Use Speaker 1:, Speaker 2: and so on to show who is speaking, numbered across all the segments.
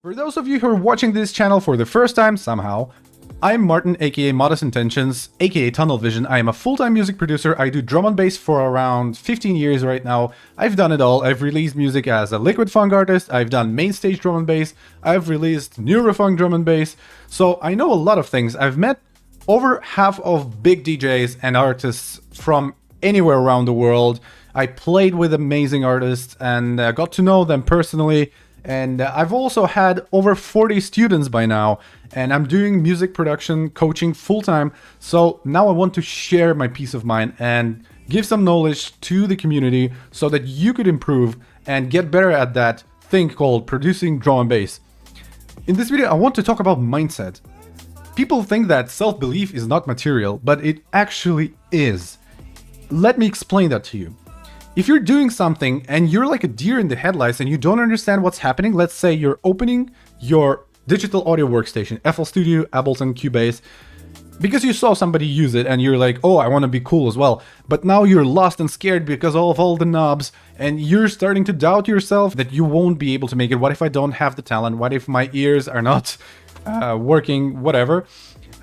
Speaker 1: For those of you who are watching this channel for the first time somehow, I'm Martin, aka Modest Intentions, aka Tunnel Vision. I am a full-time music producer. I do drum and bass for around 15 years right now. I've done it all. I've released music as a liquid funk artist. I've done main stage drum and bass. I've released Neurofunk drum and bass. So I know a lot of things. I've met over half of big DJs and artists from anywhere around the world. I played with amazing artists and got to know them personally. And I've also had over 40 students by now, and I'm doing music production coaching full-time. So now I want to share my peace of mind and give some knowledge to the community so that you could improve and get better at that thing called producing drum and bass. In this video, I want to talk about mindset. People think that self-belief is not material, but it actually is. Let me explain that to you. If you're doing something and you're like a deer in the headlights and you don't understand what's happening, let's say you're opening your digital audio workstation, FL Studio, Ableton, Cubase, because you saw somebody use it and you're like, oh, I want to be cool as well. But now you're lost and scared because of all the knobs and you're starting to doubt yourself that you won't be able to make it. What if I don't have the talent? What if my ears are not working, whatever?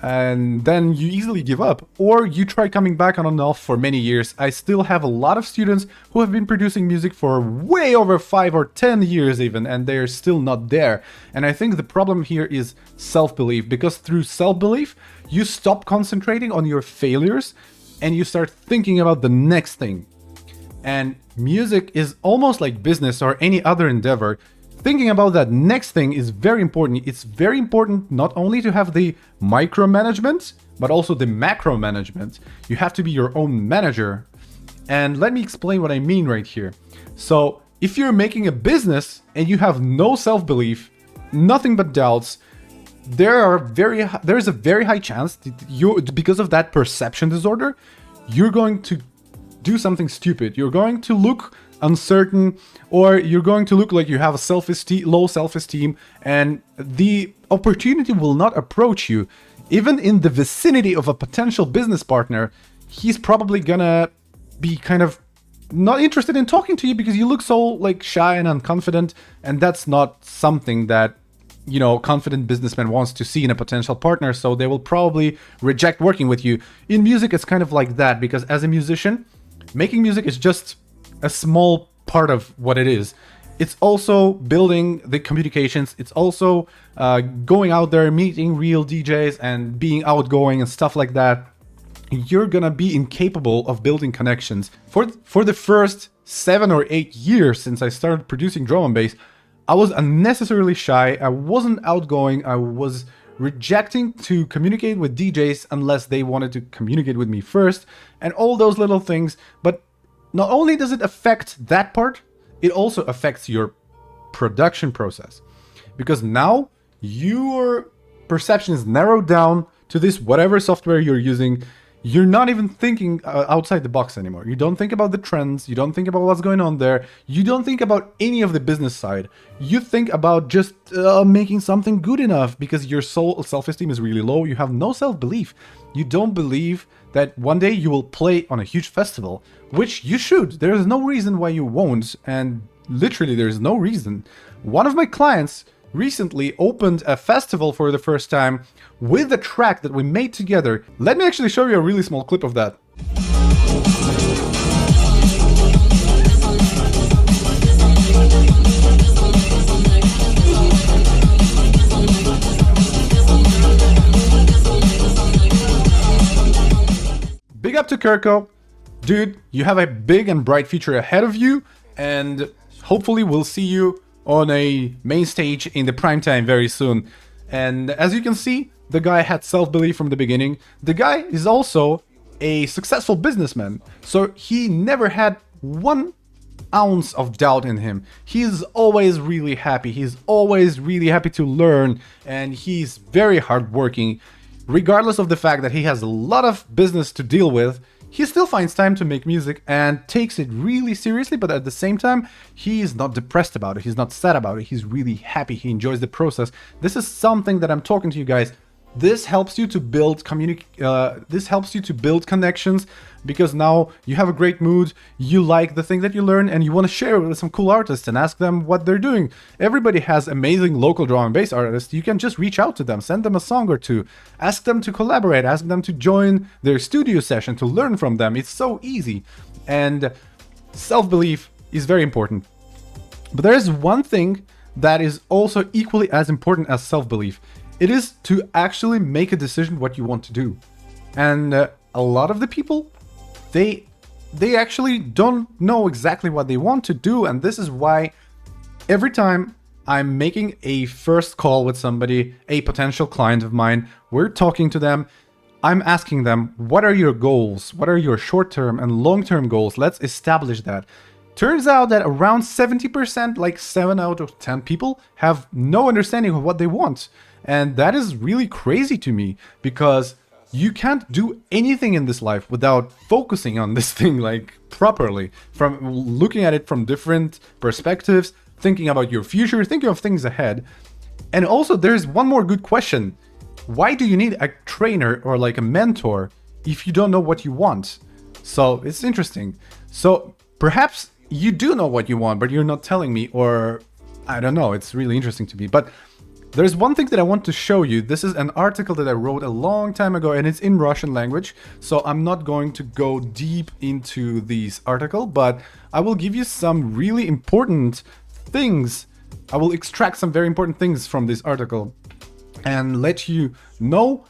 Speaker 1: And then you easily give up, or you try coming back on and off for many years. I still have a lot of students who have been producing music for way over 5 or 10 years even, and they're still not there. And I think the problem here is self-belief, because through self-belief, you stop concentrating on your failures and you start thinking about the next thing. And music is almost like business or any other endeavor. Thinking about that next thing is very important. It's very important not only to have the micromanagement, but also the macro management. You have to be your own manager. And let me explain what I mean right here. So if you're making a business and you have no self-belief, nothing but doubts, there's a very high chance that because of that perception disorder, you're going to do something stupid. You're going to look uncertain, or you're going to look like you have a low self-esteem, and the opportunity will not approach you. Even in the vicinity of a potential business partner, he's probably gonna be kind of not interested in talking to you because you look so like shy and unconfident, and that's not something that, you know, confident businessman wants to see in a potential partner, so they will probably reject working with you. In music, it's kind of like that, because as a musician, making music is just a small part of what it is. It's also building the communications. It's also going out there, meeting real DJs and being outgoing and stuff like that. You're gonna be incapable of building connections. For the first 7 or 8 years since I started producing drum and bass, I was unnecessarily shy. I wasn't outgoing. I was rejecting to communicate with DJs unless they wanted to communicate with me first, and all those little things. But not only does it affect that part, it also affects your production process. Because now your perception is narrowed down to this whatever software you're using. You're not even thinking outside the box anymore. You don't think about the trends. You don't think about what's going on there. You don't think about any of the business side. You think about just making something good enough because your self-esteem is really low. You have no self-belief. You don't believe that one day you will play on a huge festival, which you should. There is no reason why you won't, and literally there is no reason. One of my clients recently opened a festival for the first time with a track that we made together. Let me actually show you a really small clip of that. Big up to Kirko. Dude, you have a big and bright future ahead of you, and hopefully we'll see you on a main stage in the prime time very soon. And as you can see, the guy had self-belief from the beginning. The guy is also a successful businessman, so he never had 1 ounce of doubt in him. He's always really happy. He's always really happy to learn, and he's very hardworking. Regardless of the fact that he has a lot of business to deal with, he still finds time to make music and takes it really seriously, but at the same time, he is not depressed about it. He's not sad about it. He's really happy. He enjoys the process. This is something that I'm talking to you guys This helps you to build this helps you to build connections, because now you have a great mood, you like the thing that you learn, and you want to share it with some cool artists and ask them what they're doing. Everybody has amazing local drum and bass artists. You can just reach out to them, send them a song or two, ask them to collaborate, ask them to join their studio session to learn from them. It's so easy. And self-belief is very important. But there is one thing that is also equally as important as self-belief. It is to actually make a decision what you want to do. And a lot of the people, they actually don't know exactly what they want to do, and this is why every time I'm making a first call with somebody, a potential client of mine, we're talking to them, I'm asking them, what are your goals? What are your short-term and long-term goals? Let's establish that. Turns out that around 70%, like 7 out of 10 people, have no understanding of what they want. And that is really crazy to me, because you can't do anything in this life without focusing on this thing like properly, from looking at it from different perspectives, thinking about your future, thinking of things ahead. And also there's one more good question. Why do you need a trainer or like a mentor if you don't know what you want? So it's interesting. So perhaps you do know what you want, but you're not telling me, or I don't know. It's really interesting to me. But there's one thing that I want to show you. This is an article that I wrote a long time ago, and it's in Russian language. So I'm not going to go deep into this article, but I will give you some really important things. I will extract some very important things from this article and let you know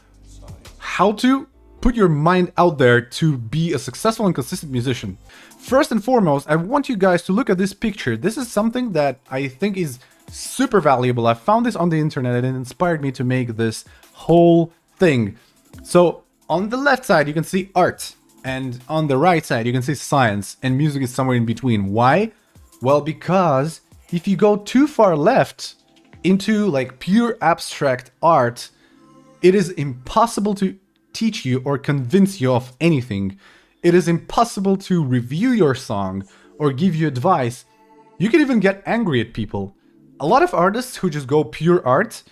Speaker 1: how to put your mind out there to be a successful and consistent musician. First and foremost, I want you guys to look at this picture. This is something that I think is super valuable. I found this on the internet and it inspired me to make this whole thing. So on the left side, you can see art, and on the right side, you can see science, and music is somewhere in between. Why? Well, because if you go too far left into like pure abstract art, it is impossible to teach you or convince you of anything. It is impossible to review your song or give you advice. You can even get angry at people. A lot of artists who just go pure art,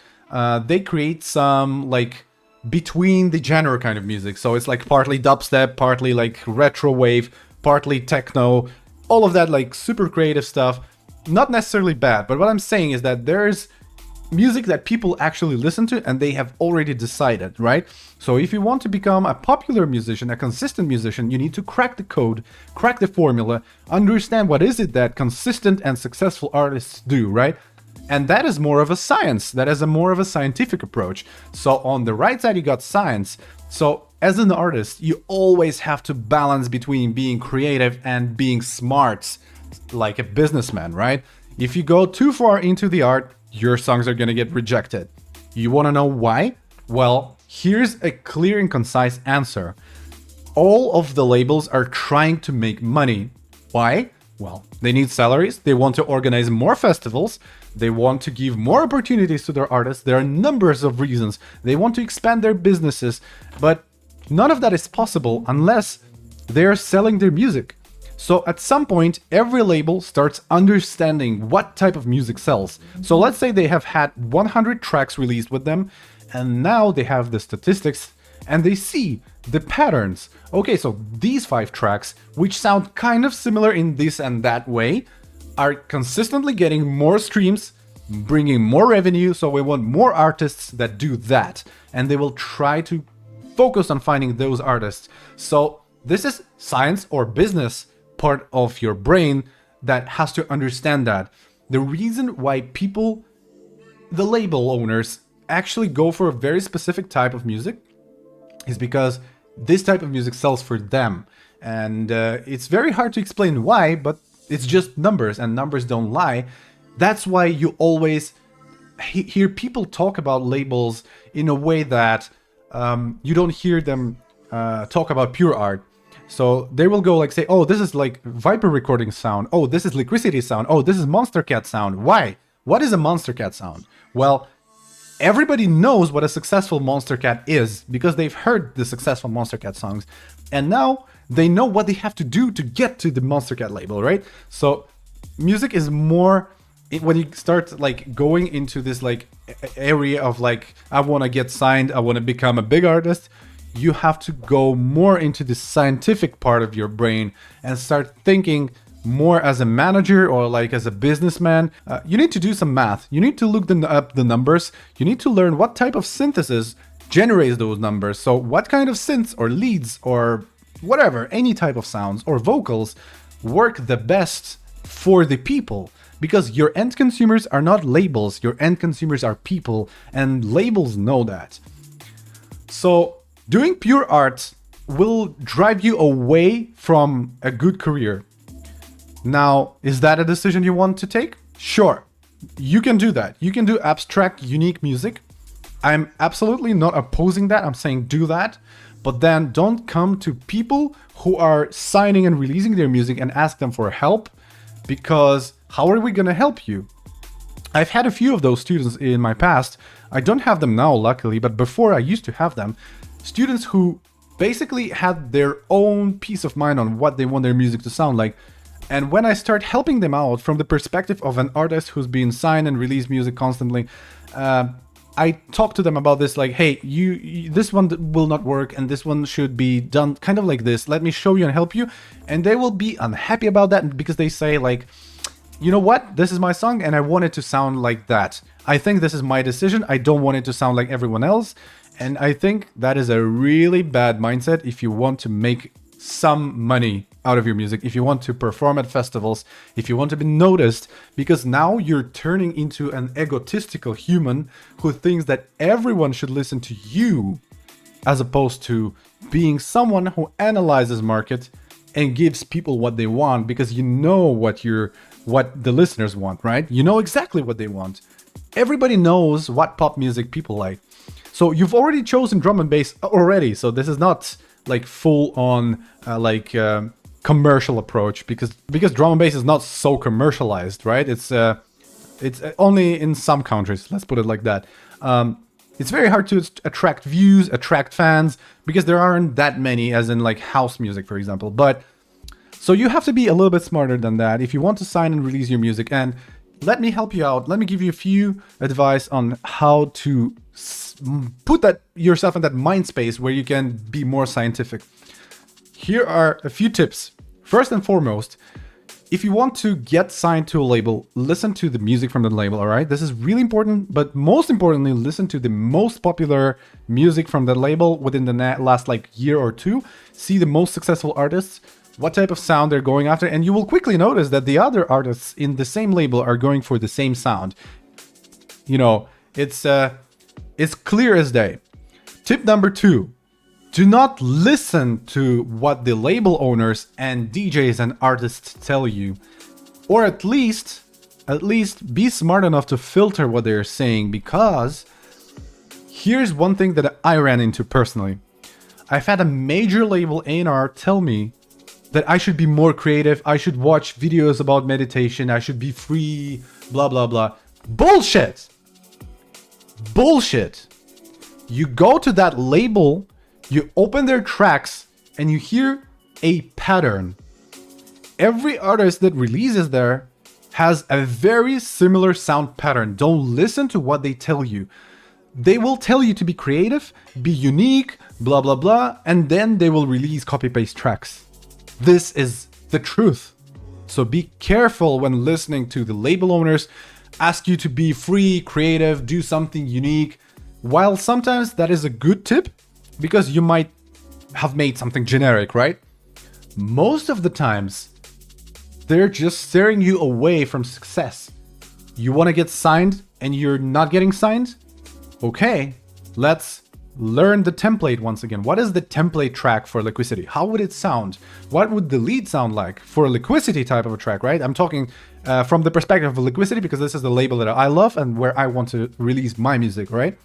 Speaker 1: they create some like between the genre kind of music. So it's like partly dubstep, partly like retro wave, partly techno, all of that like super creative stuff. Not necessarily bad, but what I'm saying is that there's music that people actually listen to and they have already decided, right? So if you want to become a popular musician, a consistent musician, you need to crack the code, crack the formula, understand what is it that consistent and successful artists do, right? And that is more of a science. That is a more of a scientific approach. So on the right side, you got science. So as an artist, you always have to balance between being creative and being smart, like a businessman, right? If you go too far into the art, your songs are going to get rejected. You want to know why? Well, here's a clear and concise answer. All of the labels are trying to make money. Why? Well, they need salaries, they want to organize more festivals, they want to give more opportunities to their artists. There are numbers of reasons. They want to expand their businesses, but none of that is possible unless they're selling their music. So at some point, every label starts understanding what type of music sells. So let's say they have had 100 tracks released with them, and now they have the statistics and they see the patterns. Okay, so these 5 tracks, which sound kind of similar in this and that way, are consistently getting more streams, bringing more revenue, so we want more artists that do that. And they will try to focus on finding those artists. So this is science or business part of your brain that has to understand that. The reason why people, the label owners, actually go for a very specific type of music is because this type of music sells for them. And it's very hard to explain why, but it's just numbers, and numbers don't lie. That's why you always hear people talk about labels in a way that you don't hear them talk about pure art. So they will go like say, oh, this is like Viper recording sound. Oh, this is Liquidity sound. Oh, this is Monstercat sound. Why? What is a Monstercat sound? Well, everybody knows what a successful Monstercat is because they've heard the successful Monstercat songs. And now they know what they have to do to get to the Monstercat label, right? So music is more when you start like going into this like area of like, I want to get signed, I want to become a big artist, you have to go more into the scientific part of your brain and start thinking more as a manager or like as a businessman. You need to do some math. You need to look up the numbers. You need to learn what type of synthesis generates those numbers. So what kind of synths or leads or whatever, any type of sounds or vocals work the best for the people. Because your end consumers are not labels, your end consumers are people, and labels know that. So doing pure art will drive you away from a good career. Now, is that a decision you want to take? Sure, you can do that. You can do abstract, unique music. I'm absolutely not opposing that. I'm saying do that. But then don't come to people who are signing and releasing their music and ask them for help, because how are we going to help you? I've had a few of those students in my past. I don't have them now, luckily, but before I used to have them. Students who basically had their own peace of mind on what they want their music to sound like. And when I start helping them out from the perspective of an artist who's been signed and released music constantly, I talk to them about this, like, hey, you this one will not work and this one should be done kind of like this. Let me show you and help you. And they will be unhappy about that because they say like, you know what, this is my song and I want it to sound like that. I think this is my decision. I don't want it to sound like everyone else. And I think that is a really bad mindset if you want to make some money out of your music, if you want to perform at festivals, if you want to be noticed, because now you're turning into an egotistical human who thinks that everyone should listen to you, as opposed to being someone who analyzes market and gives people what they want, because you know what the listeners want, right? You know exactly what they want. Everybody knows what pop music people like. So you've already chosen drum and bass already. So this is not like full on commercial approach, because drum and bass is not so commercialized, right? It's only in some countries, let's put it like that. It's very hard to attract views, attract fans, because there aren't that many, as in like house music, for example. But so you have to be a little bit smarter than that if you want to sign and release your music. And let me help you out. Let me give you a few advice on how to put that yourself in that mind space where you can be more scientific. Here are a few tips. First and foremost, if you want to get signed to a label, listen to the music from the label, all right? This is really important, but most importantly, listen to the most popular music from the label within the last like year or two. See the most successful artists, what type of sound they're going after, and you will quickly notice that the other artists in the same label are going for the same sound. You know, it's clear as day. Tip number 2. Do not listen to what the label owners and DJs and artists tell you. Or at least be smart enough to filter what they're saying, because here's one thing that I ran into personally. I've had a major label A&R tell me that I should be more creative, I should watch videos about meditation, I should be free, blah, blah, blah. Bullshit! Bullshit! You go to that label, you open their tracks, and you hear a pattern. Every artist that releases there has a very similar sound pattern. Don't listen to what they tell you. They will tell you to be creative, be unique, blah, blah, blah, and then they will release copy-paste tracks. This is the truth. So be careful when listening to the label owners ask you to be free, creative, do something unique. While sometimes that is a good tip, because you might have made something generic, right? Most of the times, they're just steering you away from success. You want to get signed and you're not getting signed? Okay, let's learn the template once again. What is the template track for Liquicity? How would it sound? What would the lead sound like for a Liquicity type of a track, right? I'm talking from the perspective of Liquicity, because this is the label that I love and where I want to release my music, right?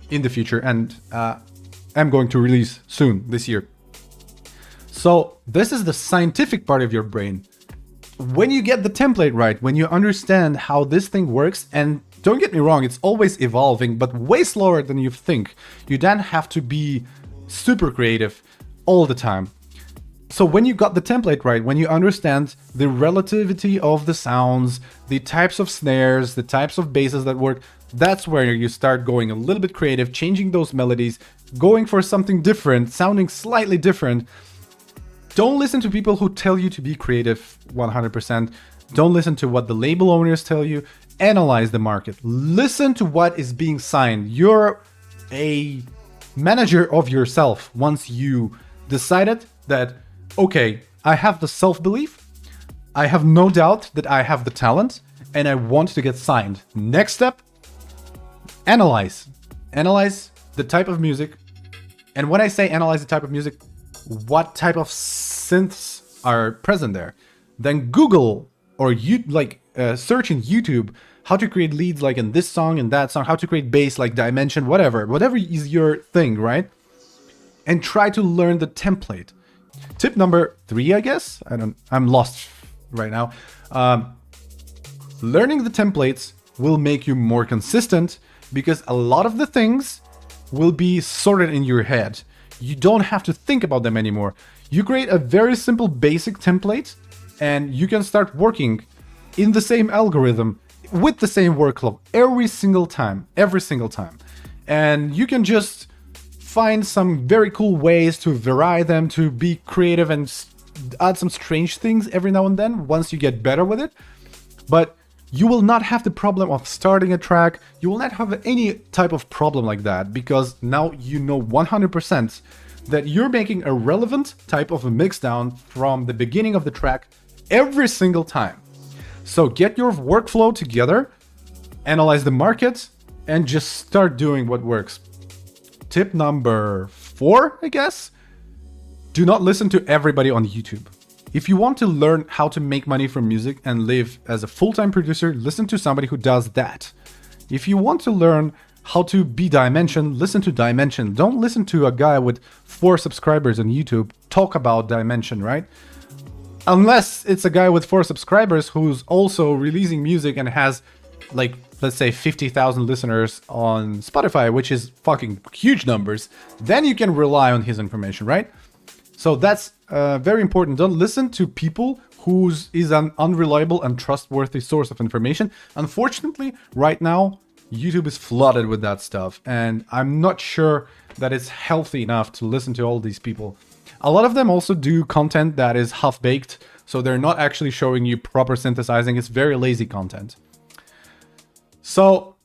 Speaker 1: In the future, and I'm going to release soon this year. So this is the scientific part of your brain. When you get the template right, when you understand how this thing works, and don't get me wrong, it's always evolving, but way slower than you think. You then have to be super creative all the time. So when you got the template right, when you understand the relativity of the sounds, the types of snares, the types of basses that work, that's where you start going a little bit creative, changing those melodies, going for something different, sounding slightly different. Don't listen to people who tell you to be creative 100%. Don't listen to what the label owners tell you. Analyze the market. Listen to what is being signed. You're a manager of yourself once you decided that, okay, I have the self-belief, I have no doubt that I have the talent, and I want to get signed. Next step, analyze. Analyze the type of music. And when I say analyze the type of music, what type of synths are present there? Then Google or search in YouTube how to create leads like in this song and that song, how to create bass like Dimension, whatever is your thing, right? And try to learn the template. Tip number 3, I guess. I'm lost right now. Learning the templates will make you more consistent because a lot of the things will be sorted in your head. You don't have to think about them anymore. You create a very simple basic template and you can start working in the same algorithm with the same workflow every single time. And you can just find some very cool ways to vary them, to be creative and add some strange things every now and then once you get better with it. But you will not have the problem of starting a track. You will not have any type of problem like that because now you know 100% that you're making a relevant type of a mix down from the beginning of the track every single time. So get your workflow together, analyze the market, and just start doing what works. Tip number 4, I guess. Do not listen to everybody on YouTube. If you want to learn how to make money from music and live as a full-time producer, listen to somebody who does that. If you want to learn how to be Dimension, listen to Dimension. Don't listen to a guy with 4 subscribers on YouTube talk about Dimension, right? Unless it's a guy with 4 subscribers who's also releasing music and has, like, let's say 50,000 listeners on Spotify, which is fucking huge numbers, then you can rely on his information, right? So that's very important. Don't listen to people whose is an unreliable and trustworthy source of information. Unfortunately, right now, YouTube is flooded with that stuff, and I'm not sure that it's healthy enough to listen to all these people. A lot of them also do content that is half-baked, so they're not actually showing you proper synthesizing. It's very lazy content. So,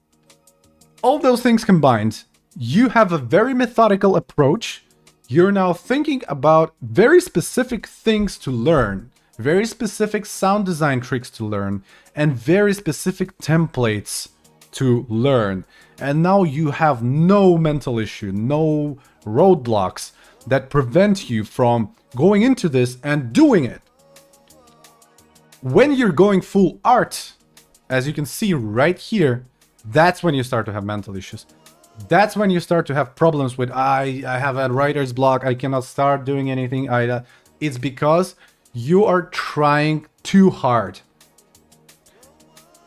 Speaker 1: all those things combined, you have a very methodical approach. You're now thinking about very specific things to learn, very specific sound design tricks to learn, and very specific templates to learn. And now you have no mental issue, no roadblocks that prevent you from going into this and doing it. When you're going full art, as you can see right here, that's when you start to have mental issues. That's when you start to have problems with, I have a writer's block, I cannot start doing anything. It's because you are trying too hard.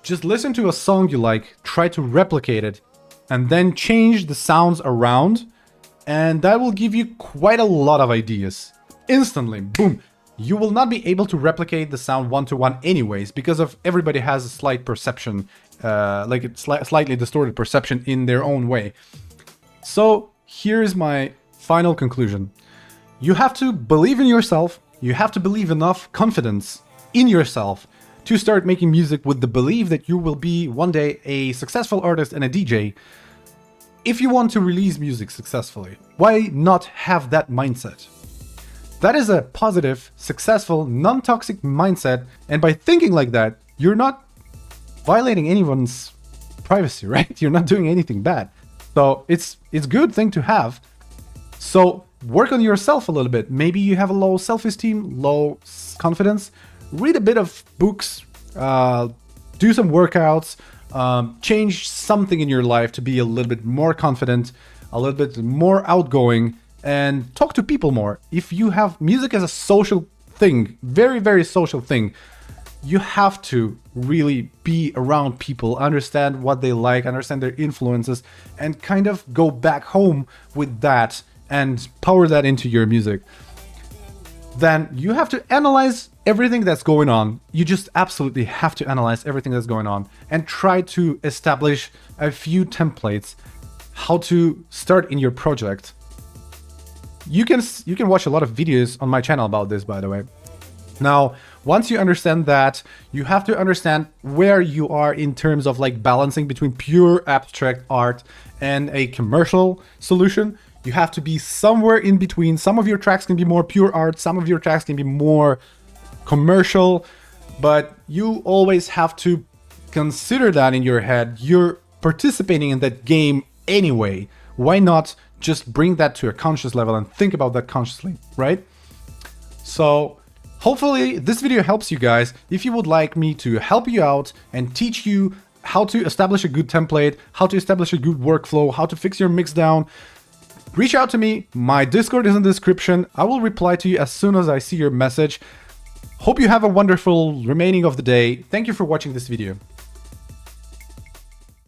Speaker 1: Just listen to a song you like, try to replicate it, and then change the sounds around, and that will give you quite a lot of ideas. Instantly, boom. You will not be able to replicate the sound one-to-one anyways, because of everybody has a slight perception, like a slightly distorted perception in their own way. So here's my final conclusion. You have to believe in yourself. You have to believe enough confidence in yourself to start making music with the belief that you will be one day a successful artist and a DJ. If you want to release music successfully, why not have that mindset? That is a positive, successful, non-toxic mindset, and by thinking like that, you're not violating anyone's privacy, right? You're not doing anything bad. So it's a good thing to have. So work on yourself a little bit. Maybe you have a low self-esteem, low confidence. Read a bit of books, do some workouts, change something in your life to be a little bit more confident, a little bit more outgoing, and talk to people more. If you have music as a social thing, very, very social thing, you have to really be around people, understand what they like, understand their influences, and kind of go back home with that and power that into your music. then you have to analyze everything that's going on. You just absolutely have to analyze everything that's going on and try to establish a few templates how to start in your project. You can watch a lot of videos on my channel about this, by the way. Now, once you understand that, you have to understand where you are in terms of like balancing between pure abstract art and a commercial solution. You have to be somewhere in between. Some of your tracks can be more pure art, some of your tracks can be more commercial, but you always have to consider that in your head. You're participating in that game anyway. Why not just bring that to a conscious level and think about that consciously, right? So hopefully this video helps you guys. If you would like me to help you out and teach you how to establish a good template, how to establish a good workflow, how to fix your mix down, reach out to me. My Discord is in the description. I will reply to you as soon as I see your message. Hope you have a wonderful remaining of the day. Thank you for watching this video.